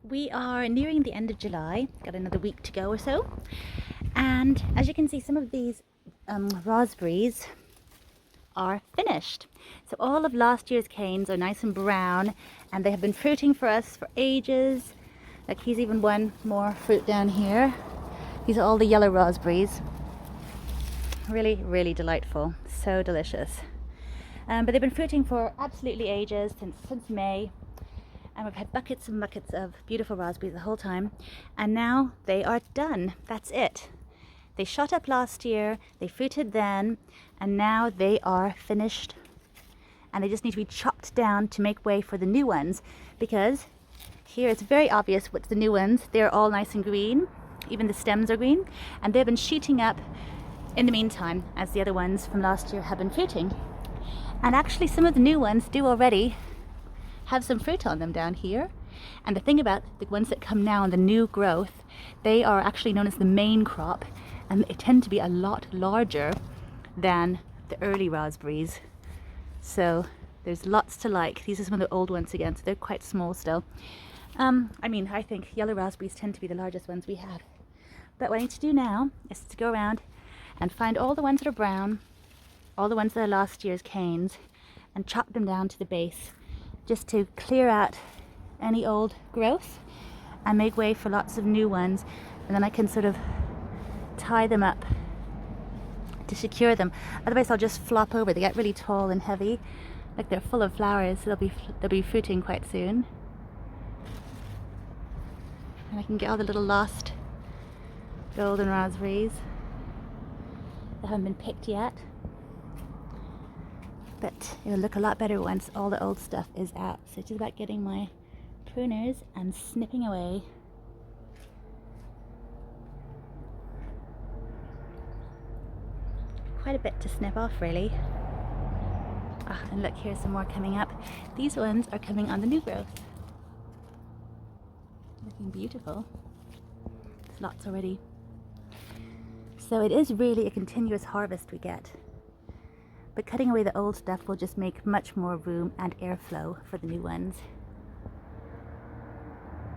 We are nearing the end of July, got another week to go or so, and as you can see, some of these raspberries are finished. So all of last year's canes are nice and brown, and they have been fruiting for us for ages. Like, here's even one more fruit down here. These are all the yellow raspberries. Really, really delightful, so delicious. But they've been fruiting for absolutely ages, since May. And we've had buckets and buckets of beautiful raspberries the whole time, and now they are done. That's it. They shot up last year, they fruited then, and now they are finished, and they just need to be chopped down to make way for the new ones, because here it's very obvious what's the new ones. They're all nice and green, even the stems are green, and they've been shooting up in the meantime as the other ones from last year have been fruiting. And actually some of the new ones do already have some fruit on them down here. And the thing about the ones that come now in the new growth, they are actually known as the main crop, and they tend to be a lot larger than the early raspberries. So there's lots to like. These are some of the old ones again, so they're quite small still. I think yellow raspberries tend to be the largest ones we have. But what I need to do now is to go around and find all the ones that are brown, all the ones that are last year's canes, and chop them down to the base, just to clear out any old growth and make way for lots of new ones. And then I can sort of tie them up to secure them. Otherwise I'll just flop over. They get really tall and heavy. Like, they're full of flowers, so they'll be fruiting quite soon. And I can get all the little lost golden raspberries that haven't been picked yet. But it'll look a lot better once all the old stuff is out. So it's just about getting my pruners and snipping away. Quite a bit to snip off, really. And look, here's some more coming up. These ones are coming on the new growth. Looking beautiful. There's lots already. So it is really a continuous harvest we get. But cutting away the old stuff will just make much more room and airflow for the new ones.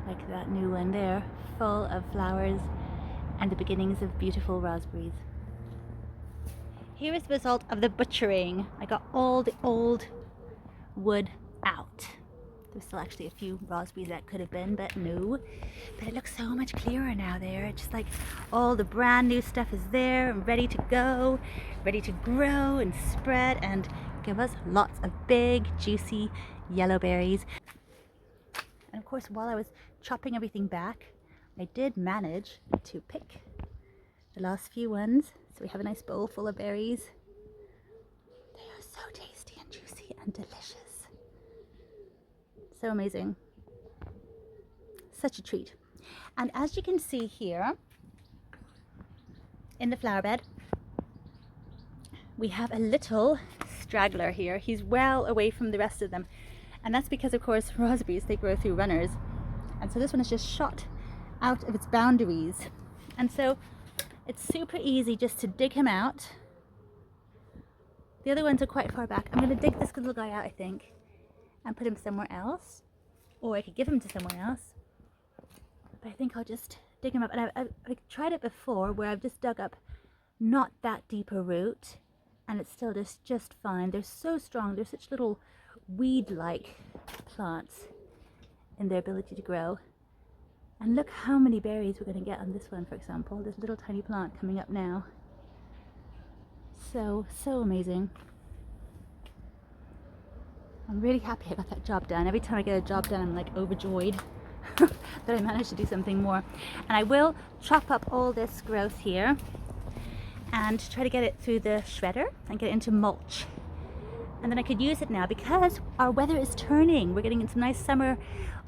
Like that new one there, full of flowers and the beginnings of beautiful raspberries. Here is the result of the butchering. I got all the old wood out. There's still actually a few raspberries that could have been, but no. But it looks so much clearer now there. Just like all the brand new stuff is there and ready to go, ready to grow and spread and give us lots of big, juicy yellow berries. And of course, while I was chopping everything back, I did manage to pick the last few ones. So we have a nice bowl full of berries. They are so tasty and juicy and delicious. So amazing. Such a treat. And as you can see here in the flower bed, we have a little straggler here. He's well away from the rest of them. And that's because, of course, raspberries, they grow through runners. And so this one is just shot out of its boundaries. And so it's super easy just to dig him out. The other ones are quite far back. I'm going to dig this little guy out, I think, and put him somewhere else, or I could give him to someone else, but I think I'll just dig him up. And I've tried it before where I've just dug up not that deep a root, and it's still just fine. They're so strong. They're such little weed-like plants in their ability to grow. And look how many berries we're going to get on this one, for example, this little tiny plant coming up now. So amazing. I'm really happy I got that job done. Every time I get a job done, I'm like overjoyed that I managed to do something more. And I will chop up all this growth here and try to get it through the shredder and get it into mulch. And then I could use it now because our weather is turning. We're getting some nice summer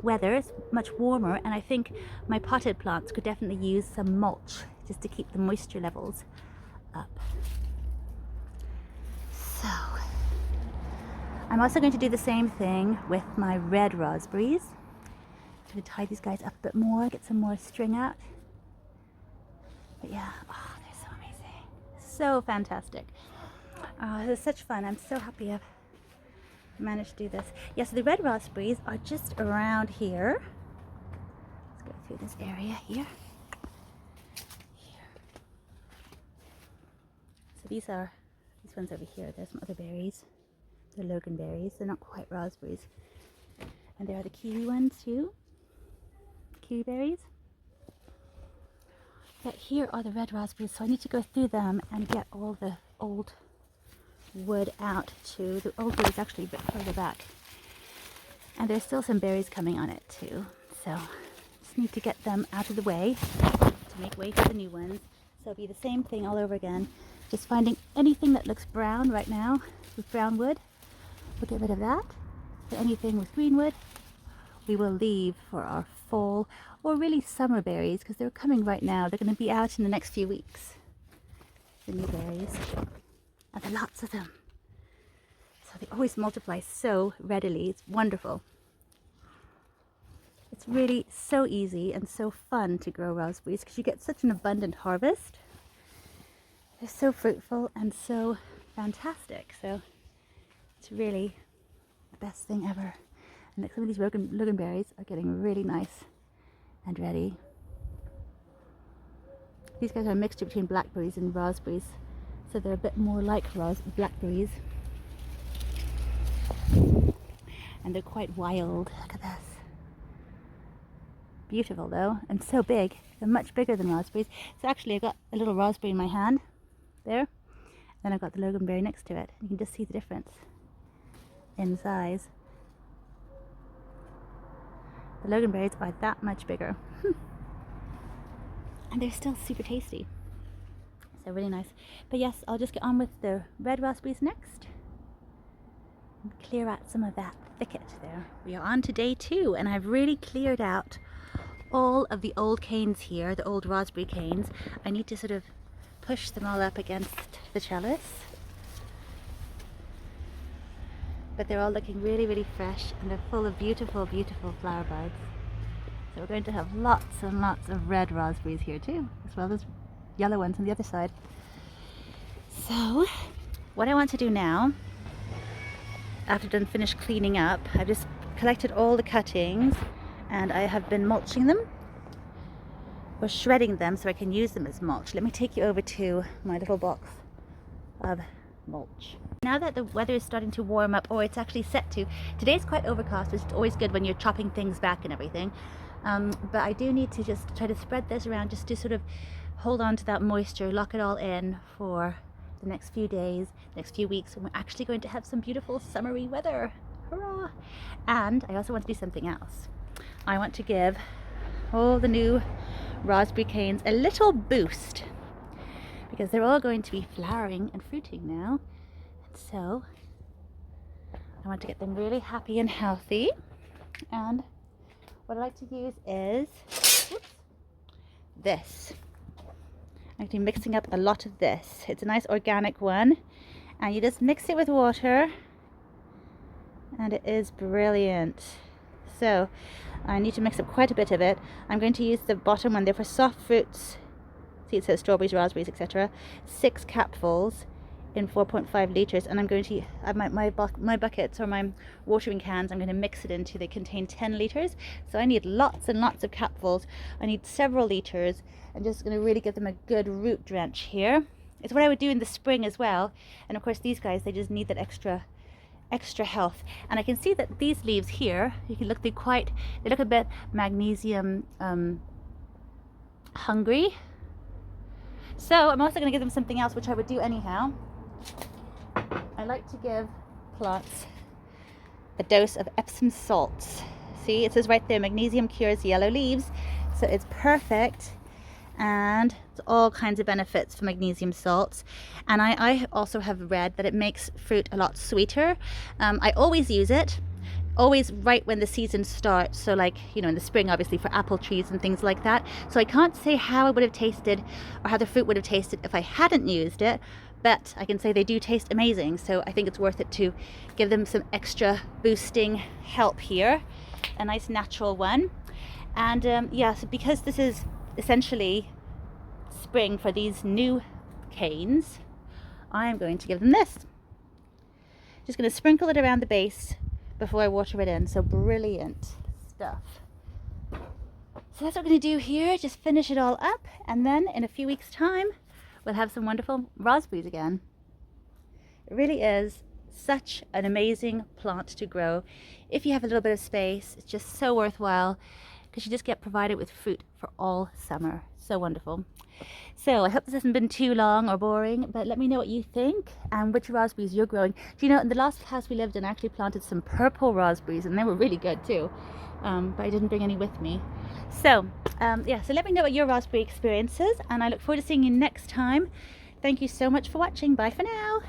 weather. It's much warmer, and I think my potted plants could definitely use some mulch just to keep the moisture levels up. So I'm also going to do the same thing with my red raspberries. I'm going to tie these guys up a bit more, get some more string out. But yeah, they're so amazing. So fantastic. It was such fun. I'm so happy I've managed to do this. Yeah, so the red raspberries are just around here. Go through this area here. So these ones over here. There's some other berries. They're loganberries. They're not quite raspberries. And there are the kiwi ones too. Kiwi berries. But here are the red raspberries, so I need to go through them and get all the old wood out too. The old wood is actually a bit further back. And there's still some berries coming on it too. So just need to get them out of the way to make way for the new ones. So it'll be the same thing all over again. Just finding anything that looks brown right now with brown wood, we'll get rid of that. But anything with green wood, we will leave for our fall or really summer berries, because they're coming right now. They're going to be out in the next few weeks. The new berries. And there are lots of them. So they always multiply so readily. It's wonderful. It's really so easy and so fun to grow raspberries because you get such an abundant harvest. They're so fruitful and so fantastic. So it's really the best thing ever. And some of these loganberries are getting really nice and ready. These guys are a mixture between blackberries and raspberries, so they're a bit more like blackberries. And they're quite wild. Look at this. Beautiful though, and so big. They're much bigger than raspberries. So actually I've got a little raspberry in my hand there. Then I've got the loganberry next to it. You can just see the difference in size. The loganberries are that much bigger. And they're still super tasty. So really nice. But yes, I'll just get on with the red raspberries next. And clear out some of that thicket there. We are on to day 2 and I've really cleared out all of the old canes here, the old raspberry canes. I need to sort of push them all up against the trellis. But they're all looking really, really fresh and they're full of beautiful, beautiful flower buds. So we're going to have lots and lots of red raspberries here too, as well as yellow ones on the other side. So what I want to do now, after I've done finished cleaning up, I've just collected all the cuttings and I have been mulching them or shredding them so I can use them as mulch. Let me take you over to my little box of mulch. Now that the weather is starting to warm up, or it's actually set to, today's quite overcast, which is always good when you're chopping things back and everything. But I do need to just try to spread this around just to sort of hold on to that moisture, lock it all in for the next few days, next few weeks, when we're actually going to have some beautiful summery weather. Hurrah! And I also want to do something else. I want to give all the new raspberry canes a little boost because they're all going to be flowering and fruiting now. And so I want to get them really happy and healthy. And what I like to use is this. I'm going to be mixing up a lot of this. It's a nice organic one. And you just mix it with water. And it is brilliant. So I need to mix up quite a bit of it. I'm going to use the bottom one there for soft fruits. See, it says strawberries, raspberries, etc. 6 capfuls in 4.5 liters, and I'm going to my buckets or my watering cans, I'm going to mix it into. They contain 10 liters, so I need lots and lots of capfuls. I need several liters. I'm just going to really give them a good root drench here. It's what I would do in the spring as well. And of course these guys, they just need that extra health. And I can see that these leaves here, you can look, they look a bit magnesium hungry. So I'm also going to give them something else, which I would do anyhow. I like to give plants a dose of Epsom salts. See, it says right there, magnesium cures yellow leaves. So it's perfect. And it's all kinds of benefits for magnesium salts. And I also have read that it makes fruit a lot sweeter. I always use it, always right when the season starts. So like, you know, in the spring, obviously for apple trees and things like that. So I can't say how it would have tasted or how the fruit would have tasted if I hadn't used it. But I can say they do taste amazing. So I think it's worth it to give them some extra boosting help here. A nice natural one. And yeah, so because this is essentially spring for these new canes, I'm going to give them this. Just going to sprinkle it around the base before I water it in. So brilliant stuff. So that's what we're going to do here, just finish it all up, and then in a few weeks' time, we'll have some wonderful raspberries again. It really is such an amazing plant to grow. If you have a little bit of space, it's just so worthwhile because you just get provided with fruit for all summer. So wonderful. So I hope this hasn't been too long or boring, but let me know what you think and which raspberries you're growing. Do you know, in the last house we lived in, I actually planted some purple raspberries and they were really good too. But I didn't bring any with me. So yeah, so let me know what your raspberry experience is, and I look forward to seeing you next time. Thank you so much for watching. Bye for now.